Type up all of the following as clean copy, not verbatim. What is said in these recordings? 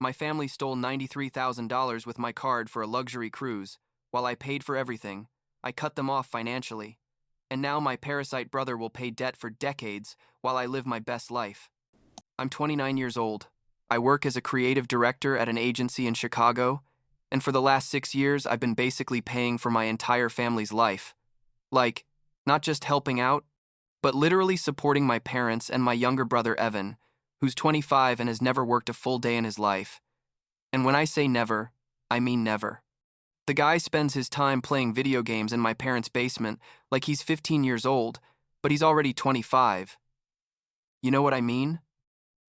My family stole $93,000 with my card for a luxury cruise. While I paid for everything, I cut them off financially. And now my parasite brother will pay debt for decades while I live my best life. I'm 29 years old. I work as a creative director at an agency in Chicago, and for the last 6 years, I've been basically paying for my entire family's life. Like, not just helping out, but literally supporting my parents and my younger brother Evan, who's 25 and has never worked a full day in his life. And when I say never, I mean never. The guy spends his time playing video games in my parents' basement like he's 15 years old, but he's already 25. You know what I mean?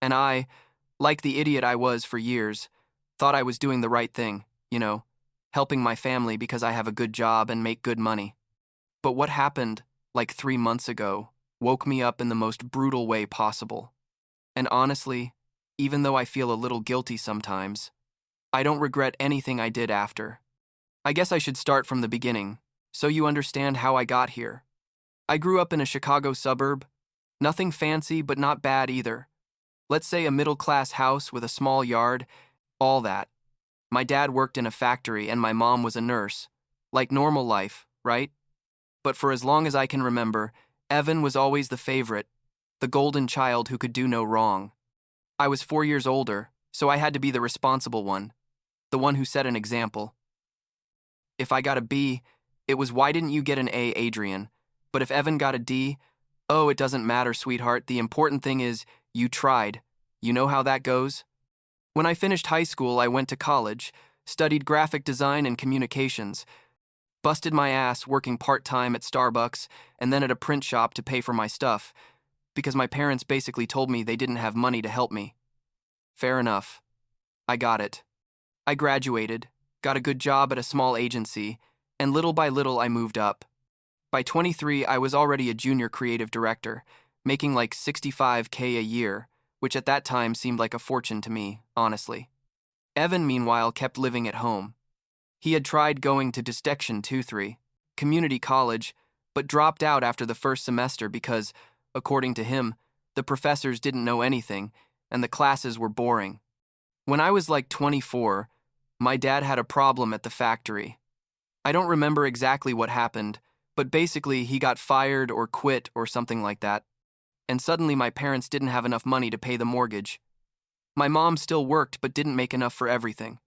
And I, like the idiot I was for years, thought I was doing the right thing, helping my family because I have a good job and make good money. But what happened, like 3 months ago, woke me up in the most brutal way possible. And honestly, even though I feel a little guilty sometimes, I don't regret anything I did after. I guess I should start from the beginning, so you understand how I got here. I grew up in a Chicago suburb. Nothing fancy, but not bad either. Let's say a middle-class house with a small yard, all that. My dad worked in a factory and my mom was a nurse. Like normal life, right? But for as long as I can remember, Evan was always the favorite, the golden child who could do no wrong. I was 4 years older, so I had to be the responsible one, the one who set an example. If I got a B, it was why didn't you get an A, Adrian? But if Evan got a D, oh, it doesn't matter, sweetheart. The important thing is, you tried. You know how that goes? When I finished high school, I went to college, studied graphic design and communications, busted my ass working part-time at Starbucks and then at a print shop to pay for my stuff, because my parents basically told me they didn't have money to help me. Fair enough. I got it. I graduated, got a good job at a small agency, and little by little I moved up. By 23, I was already a junior creative director, making like $65K a year, which at that time seemed like a fortune to me, honestly. Evan, meanwhile, kept living at home. He had tried going to Distinction 2-3, community college, but dropped out after the first semester because, according to him, the professors didn't know anything and the classes were boring. When I was like 24, my dad had a problem at the factory. I don't remember exactly what happened, but basically he got fired or quit or something like that. And suddenly my parents didn't have enough money to pay the mortgage. My mom still worked but didn't make enough for everything.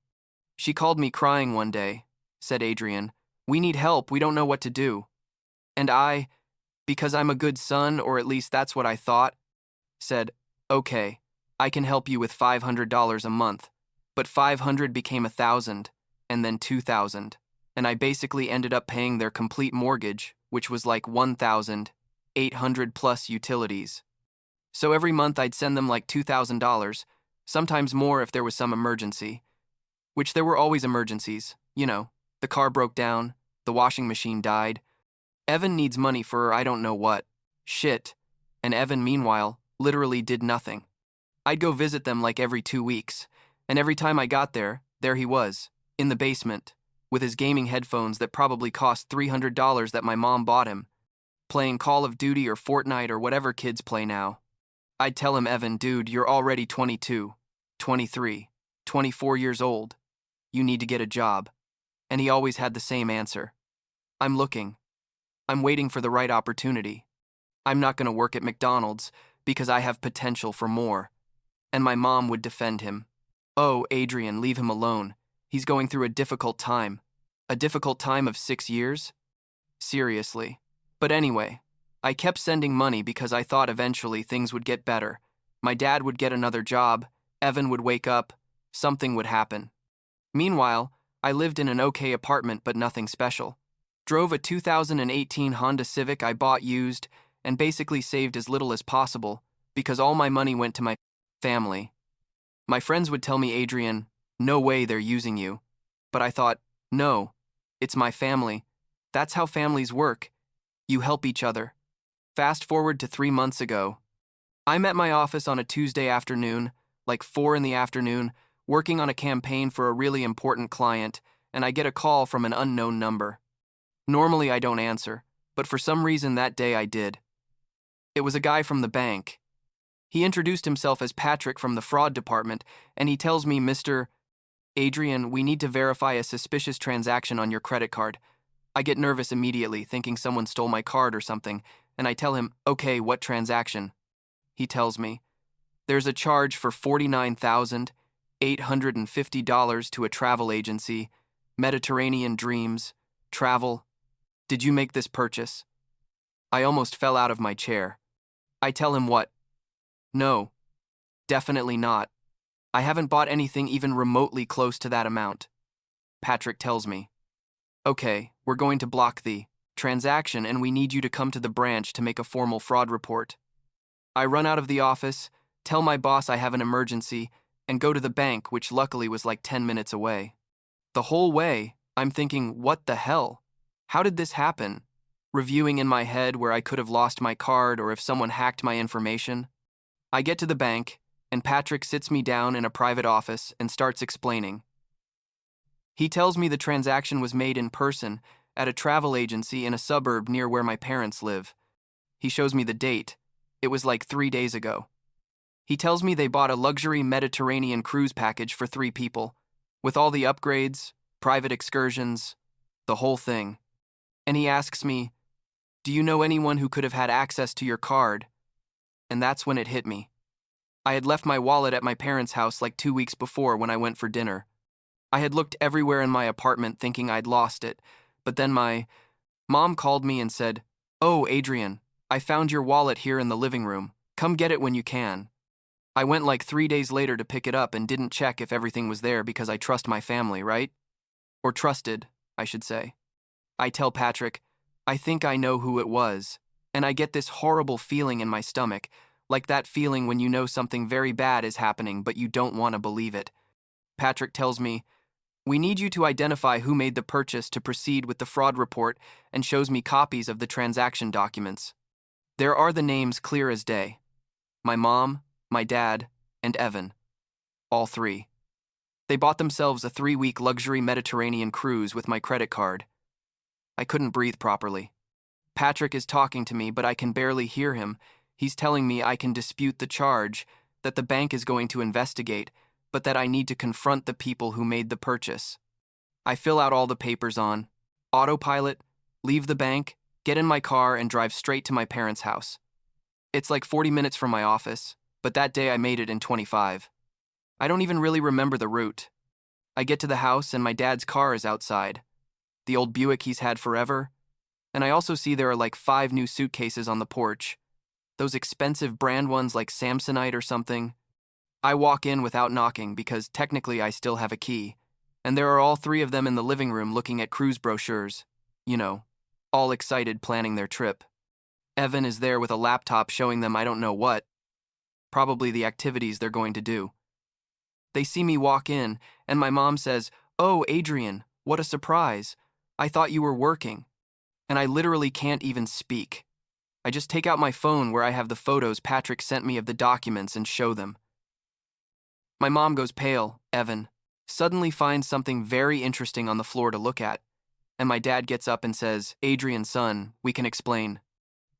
She called me crying one day, said Adrian, "We need help, we don't know what to do." And I, because I'm a good son, or at least that's what I thought, said, "Okay, I can help you with $500 a month." But 500 became 1,000, and then 2,000, and I basically ended up paying their complete mortgage, which was like 1,800 plus utilities. So every month I'd send them like $2,000, sometimes more if there was some emergency. Which there were always emergencies, the car broke down, the washing machine died. Evan needs money for I don't know what. Shit. And Evan, meanwhile, literally did nothing. I'd go visit them like every 2 weeks, and every time I got there he was, in the basement, with his gaming headphones that probably cost $300 that my mom bought him, playing Call of Duty or Fortnite or whatever kids play now. I'd tell him, "Evan, dude, you're already 22, 23, 24 years old. You need to get a job." And he always had the same answer. "I'm looking. I'm waiting for the right opportunity. I'm not going to work at McDonald's because I have potential for more." And my mom would defend him. "Oh, Adrian, leave him alone. He's going through a difficult time." A difficult time of 6 years? Seriously. But anyway, I kept sending money because I thought eventually things would get better. My dad would get another job, Evan would wake up, something would happen. Meanwhile, I lived in an okay apartment but nothing special. Drove a 2018 Honda Civic I bought used and basically saved as little as possible because all my money went to my family. My friends would tell me, "Adrian, no way they're using you." But I thought, no, it's my family. That's how families work. You help each other. Fast forward to 3 months ago. I'm at my office on a Tuesday afternoon, like 4 in the afternoon, working on a campaign for a really important client, and I get a call from an unknown number. Normally I don't answer, but for some reason that day I did. It was a guy from the bank. He introduced himself as Patrick from the fraud department, and he tells me, Mr. Adrian, we need to verify a suspicious transaction on your credit card. I get nervous immediately, thinking someone stole my card or something, and I tell him, okay, what transaction? He tells me, there's a charge for $49,850 to a travel agency, Mediterranean Dreams, travel. Did you make this purchase? I almost fell out of my chair. I tell him what? No, definitely not. I haven't bought anything even remotely close to that amount. Patrick tells me, okay, we're going to block the transaction and we need you to come to the branch to make a formal fraud report. I run out of the office, tell my boss I have an emergency, and go to the bank, which luckily was like 10 minutes away. The whole way, I'm thinking, what the hell? How did this happen? Reviewing in my head where I could have lost my card or if someone hacked my information. I get to the bank, and Patrick sits me down in a private office and starts explaining. He tells me the transaction was made in person at a travel agency in a suburb near where my parents live. He shows me the date. It was like 3 days ago. He tells me they bought a luxury Mediterranean cruise package for 3 people, with all the upgrades, private excursions, the whole thing. And he asks me, do you know anyone who could have had access to your card? And that's when it hit me. I had left my wallet at my parents' house like 2 weeks before when I went for dinner. I had looked everywhere in my apartment thinking I'd lost it, but then my mom called me and said, oh, Adrian, I found your wallet here in the living room. Come get it when you can. I went like 3 days later to pick it up and didn't check if everything was there because I trust my family, right? Or trusted, I should say. I tell Patrick, I think I know who it was, and I get this horrible feeling in my stomach, like that feeling when you know something very bad is happening but you don't want to believe it. Patrick tells me, we need you to identify who made the purchase to proceed with the fraud report and shows me copies of the transaction documents. There are the names clear as day. My mom, my dad, and Evan. All 3. They bought themselves a 3-week luxury Mediterranean cruise with my credit card. I couldn't breathe properly. Patrick is talking to me, but I can barely hear him. He's telling me I can dispute the charge, that the bank is going to investigate, but that I need to confront the people who made the purchase. I fill out all the papers on autopilot, leave the bank, get in my car, and drive straight to my parents' house. It's like 40 minutes from my office, but that day I made it in 25. I don't even really remember the route. I get to the house and my dad's car is outside. The old Buick he's had forever. And I also see there are like 5 new suitcases on the porch. Those expensive brand ones like Samsonite or something. I walk in without knocking because technically I still have a key. And there are all 3 of them in the living room looking at cruise brochures. You know, all excited planning their trip. Evan is there with a laptop showing them I don't know what. Probably the activities they're going to do. They see me walk in, and my mom says, oh, Adrian, what a surprise. I thought you were working. And I literally can't even speak. I just take out my phone where I have the photos Patrick sent me of the documents and show them. My mom goes pale, Evan, suddenly finds something very interesting on the floor to look at. And my dad gets up and says, Adrian, son, we can explain.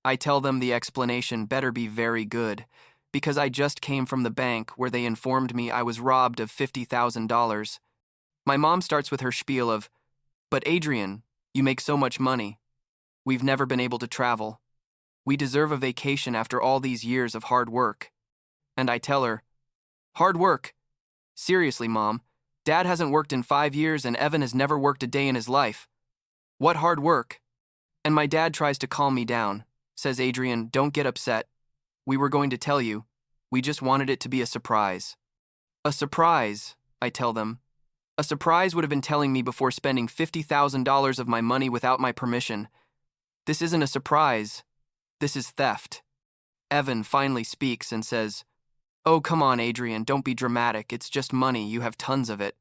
I tell them the explanation better be very good, because I just came from the bank where they informed me I was robbed of $50,000. My mom starts with her spiel of, but Adrian, you make so much money. We've never been able to travel. We deserve a vacation after all these years of hard work. And I tell her, hard work? Seriously, Mom, Dad hasn't worked in 5 years and Evan has never worked a day in his life. What hard work? And my dad tries to calm me down, says, Adrian, don't get upset. We were going to tell you. We just wanted it to be a surprise. A surprise, I tell them. A surprise would have been telling me before spending $50,000 of my money without my permission. This isn't a surprise. This is theft. Evan finally speaks and says, oh, come on, Adrian, don't be dramatic. It's just money. You have tons of it.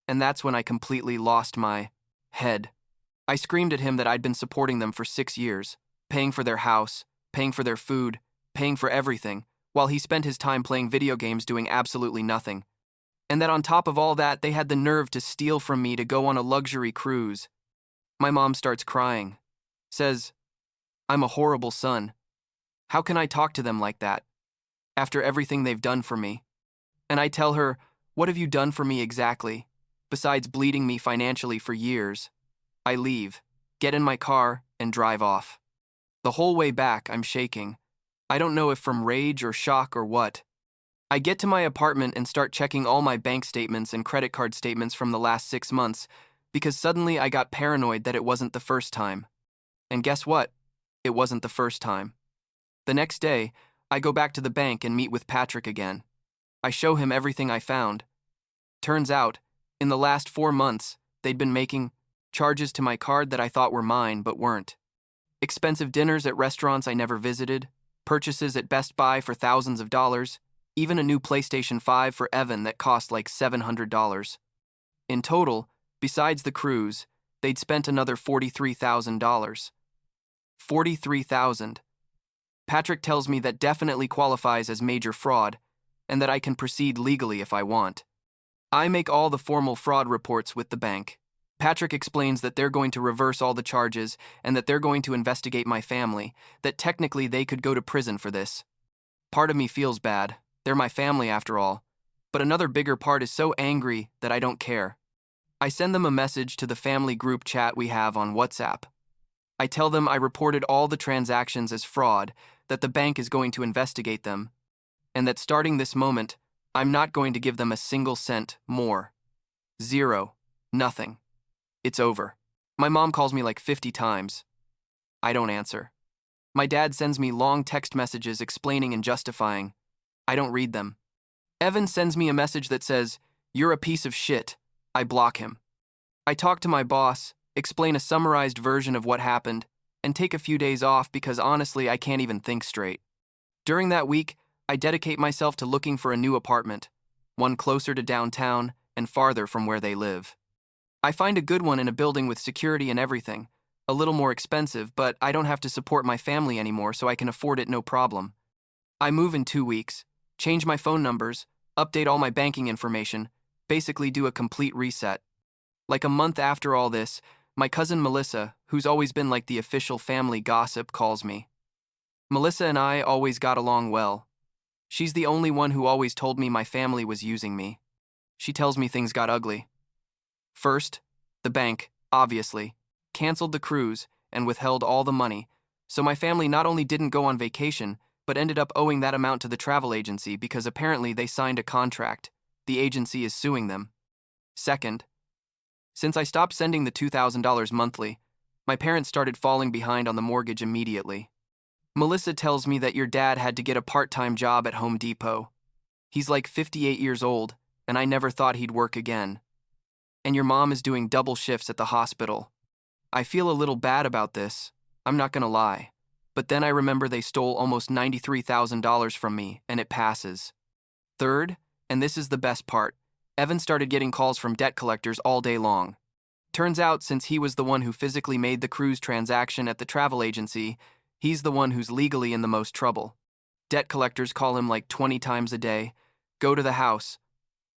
And that's when I completely lost my head. I screamed at him that I'd been supporting them for 6 years, paying for their house, paying for their food, paying for everything, while he spent his time playing video games doing absolutely nothing. And that on top of all that, they had the nerve to steal from me to go on a luxury cruise. My mom starts crying, says, I'm a horrible son. How can I talk to them like that? after everything they've done for me. And I tell her, what have you done for me exactly, besides bleeding me financially for years? I leave, get in my car, and drive off. The whole way back, I'm shaking. I don't know if from rage or shock or what. I get to my apartment and start checking all my bank statements and credit card statements from the last 6 months because suddenly I got paranoid that it wasn't the first time. And guess what? It wasn't the first time. The next day, I go back to the bank and meet with Patrick again. I show him everything I found. Turns out, in the last 4 months, they'd been making charges to my card that I thought were mine but weren't. Expensive dinners at restaurants I never visited, purchases at Best Buy for thousands of dollars, even a new PlayStation 5 for Evan that cost like $700. In total, besides the cruise, they'd spent another $43,000. $43,000. Patrick tells me that definitely qualifies as major fraud, and that I can proceed legally if I want. I make all the formal fraud reports with the bank. Patrick explains that they're going to reverse all the charges and that they're going to investigate my family, that technically they could go to prison for this. Part of me feels bad. They're my family after all. But another bigger part is so angry that I don't care. I send them a message to the family group chat we have on WhatsApp. I tell them I reported all the transactions as fraud, that the bank is going to investigate them, and that starting this moment, I'm not going to give them a single cent more. Zero. Nothing. It's over. My mom calls me like 50 times. I don't answer. My dad sends me long text messages explaining and justifying. I don't read them. Evan sends me a message that says, "You're a piece of shit." I block him. I talk to my boss, explain a summarized version of what happened, and take a few days off because honestly I can't even think straight. During that week, I dedicate myself to looking for a new apartment, one closer to downtown and farther from where they live. I find a good one in a building with security and everything, a little more expensive, but I don't have to support my family anymore so I can afford it no problem. I move in 2 weeks, change my phone numbers, update all my banking information, basically do a complete reset. Like a month after all this, my cousin Melissa, who's always been like the official family gossip, calls me. Melissa and I always got along well. She's the only one who always told me my family was using me. She tells me things got ugly. First, the bank, obviously, canceled the cruise and withheld all the money, so my family not only didn't go on vacation, but ended up owing that amount to the travel agency because apparently they signed a contract. The agency is suing them. Second, since I stopped sending the $2,000 monthly, my parents started falling behind on the mortgage immediately. Melissa tells me that your dad had to get a part-time job at Home Depot. He's like 58 years old, and I never thought he'd work again. And your mom is doing double shifts at the hospital. I feel a little bad about this, I'm not gonna lie. But then I remember they stole almost $93,000 from me, and it passes. Third, and this is the best part, Evan started getting calls from debt collectors all day long. Turns out, since he was the one who physically made the cruise transaction at the travel agency, he's the one who's legally in the most trouble. Debt collectors call him like 20 times a day, go to the house,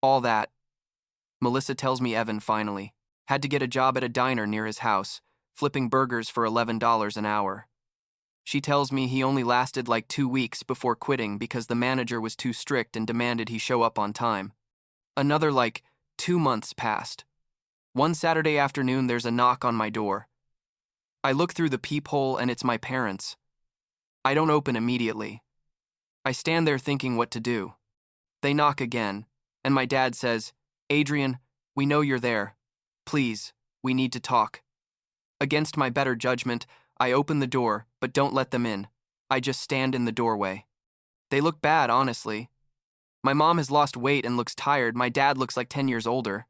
all that. Melissa tells me Evan finally had to get a job at a diner near his house, flipping burgers for $11 an hour. She tells me he only lasted like 2 weeks before quitting because the manager was too strict and demanded he show up on time. Another like 2 months passed. One Saturday afternoon, there's a knock on my door. I look through the peephole and it's my parents. I don't open immediately. I stand there thinking what to do. They knock again, and my dad says, "Adrian, we know you're there. Please, we need to talk." Against my better judgment, I open the door, but don't let them in. I just stand in the doorway. They look bad, honestly. My mom has lost weight and looks tired. My dad looks like 10 years older.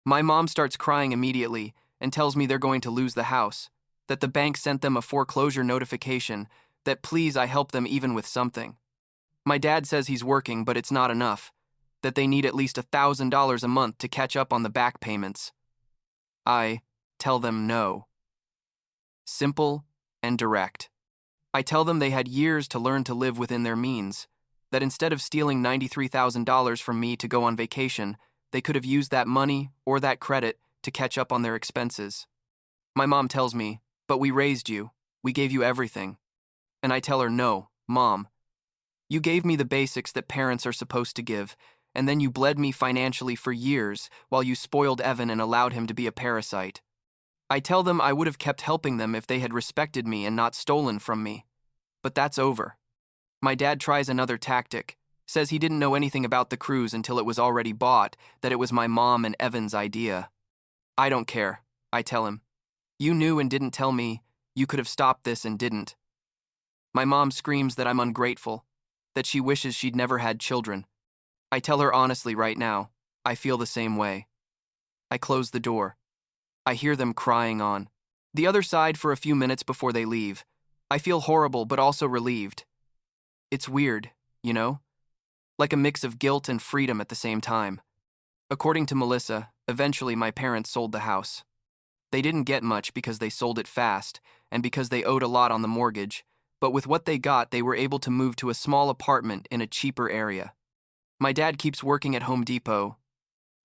My mom starts crying immediately and tells me they're going to lose the house, that the bank sent them a foreclosure notification, that please I help them even with something. My dad says he's working, but it's not enough, that they need at least $1,000 a month to catch up on the back payments. I tell them no. Simple and direct. I tell them they had years to learn to live within their means, that instead of stealing $93,000 from me to go on vacation, they could have used that money or that credit to catch up on their expenses. My mom tells me, "But we raised you. We gave you everything." And I tell her, "No, Mom. You gave me the basics that parents are supposed to give, and then you bled me financially for years while you spoiled Evan and allowed him to be a parasite. I tell them I would have kept helping them if they had respected me and not stolen from me. But that's over. My dad tries another tactic, says he didn't know anything about the cruise until it was already bought, that it was my mom and Evan's idea. I don't care, I tell him. You knew and didn't tell me. You could have stopped this and didn't. My mom screams that I'm ungrateful, that she wishes she'd never had children. I tell her honestly right now, I feel the same way. I close the door. I hear them crying on the other side for a few minutes before they leave. I feel horrible but also relieved. It's weird, you know? Like a mix of guilt and freedom at the same time. According to Melissa, eventually my parents sold the house. They didn't get much because they sold it fast and because they owed a lot on the mortgage, but with what they got, they were able to move to a small apartment in a cheaper area. My dad keeps working at Home Depot.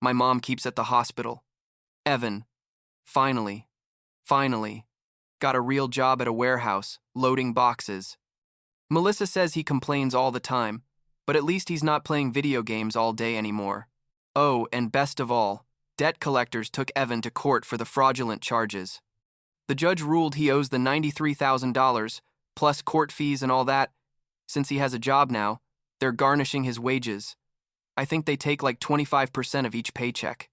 My mom keeps at the hospital. Evan, finally, got a real job at a warehouse, loading boxes. Melissa says he complains all the time, but at least he's not playing video games all day anymore. Oh, and best of all, debt collectors took Evan to court for the fraudulent charges. The judge ruled he owes the $93,000, plus court fees and all that. Since he has a job now, they're garnishing his wages. I think they take like 25% of each paycheck.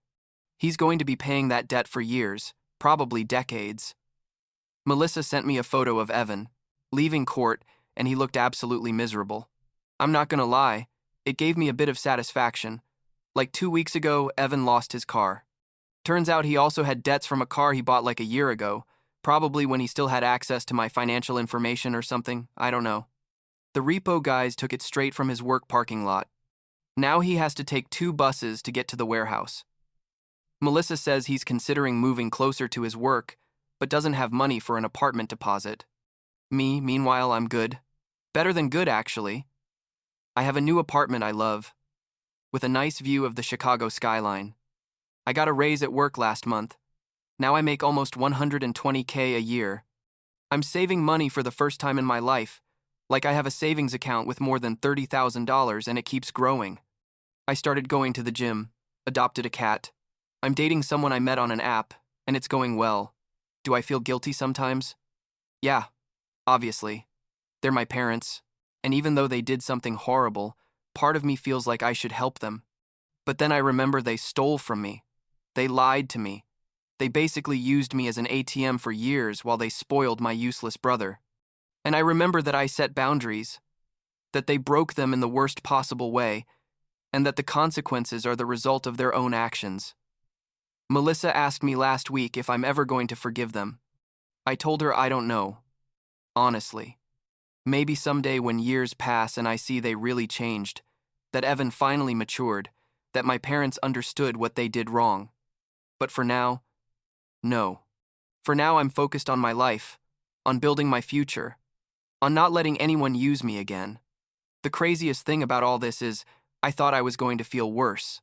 He's going to be paying that debt for years, probably decades. Melissa sent me a photo of Evan, leaving court, and he looked absolutely miserable. I'm not gonna lie, it gave me a bit of satisfaction. Like 2 weeks ago, Evan lost his car. Turns out he also had debts from a car he bought like a year ago, probably when he still had access to my financial information or something, I don't know. The repo guys took it straight from his work parking lot. Now he has to take 2 buses to get to the warehouse. Melissa says he's considering moving closer to his work, but doesn't have money for an apartment deposit. Me, meanwhile, I'm good. Better than good, actually. I have a new apartment I love, with a nice view of the Chicago skyline. I got a raise at work last month. Now I make almost $120K a year. I'm saving money for the first time in my life, like I have a savings account with more than $30,000 and it keeps growing. I started going to the gym, adopted a cat. I'm dating someone I met on an app, and it's going well. Do I feel guilty sometimes? Yeah, obviously. They're my parents, and even though they did something horrible, part of me feels like I should help them. But then I remember they stole from me. They lied to me. They basically used me as an ATM for years while they spoiled my useless brother. And I remember that I set boundaries, that they broke them in the worst possible way, and that the consequences are the result of their own actions. Melissa asked me last week if I'm ever going to forgive them. I told her I don't know. Honestly. Maybe someday when years pass and I see they really changed, that Evan finally matured, that my parents understood what they did wrong. But for now, no. For now I'm focused on my life, on building my future, on not letting anyone use me again. The craziest thing about all this is, I thought I was going to feel worse.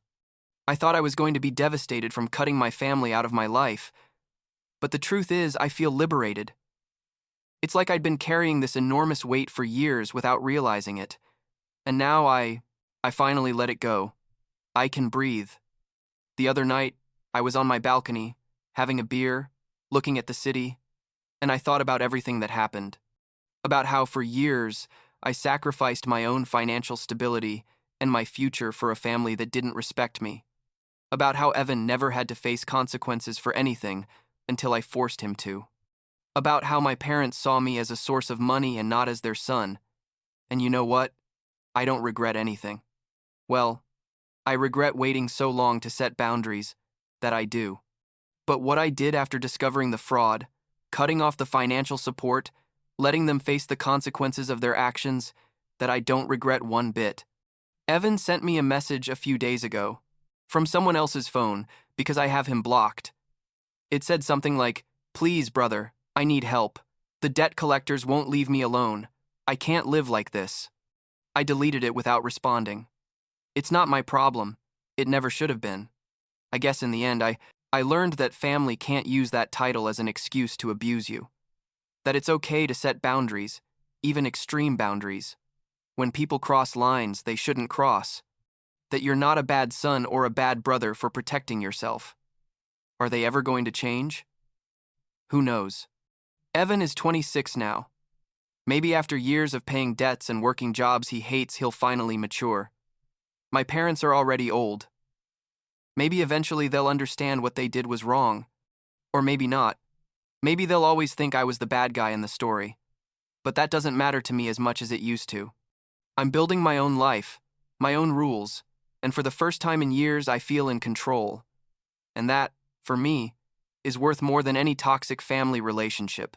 I thought I was going to be devastated from cutting my family out of my life. But the truth is, I feel liberated. It's like I'd been carrying this enormous weight for years without realizing it. And now I finally let it go. I can breathe. The other night, I was on my balcony, having a beer, looking at the city, and I thought about everything that happened. About how for years, I sacrificed my own financial stability and my future for a family that didn't respect me. About how Evan never had to face consequences for anything until I forced him to. About how my parents saw me as a source of money and not as their son. And you know what? I don't regret anything. Well, I regret waiting so long to set boundaries, that I do. But what I did after discovering the fraud, cutting off the financial support, letting them face the consequences of their actions, that I don't regret one bit. Evan sent me a message a few days ago, from someone else's phone, because I have him blocked. It said something like, "Please, brother, I need help. The debt collectors won't leave me alone. I can't live like this." I deleted it without responding. It's not my problem. It never should have been. I guess in the end, I learned that family can't use that title as an excuse to abuse you. That it's okay to set boundaries, even extreme boundaries. when people cross lines they shouldn't cross, that you're not a bad son or a bad brother for protecting yourself. Are they ever going to change? Who knows? Evan is 26 now. Maybe after years of paying debts and working jobs he hates, he'll finally mature. My parents are already old. Maybe eventually they'll understand what they did was wrong. Or maybe not. Maybe they'll always think I was the bad guy in the story. But that doesn't matter to me as much as it used to. I'm building my own life, my own rules, and for the first time in years I feel in control. And that, for me, is worth more than any toxic family relationship.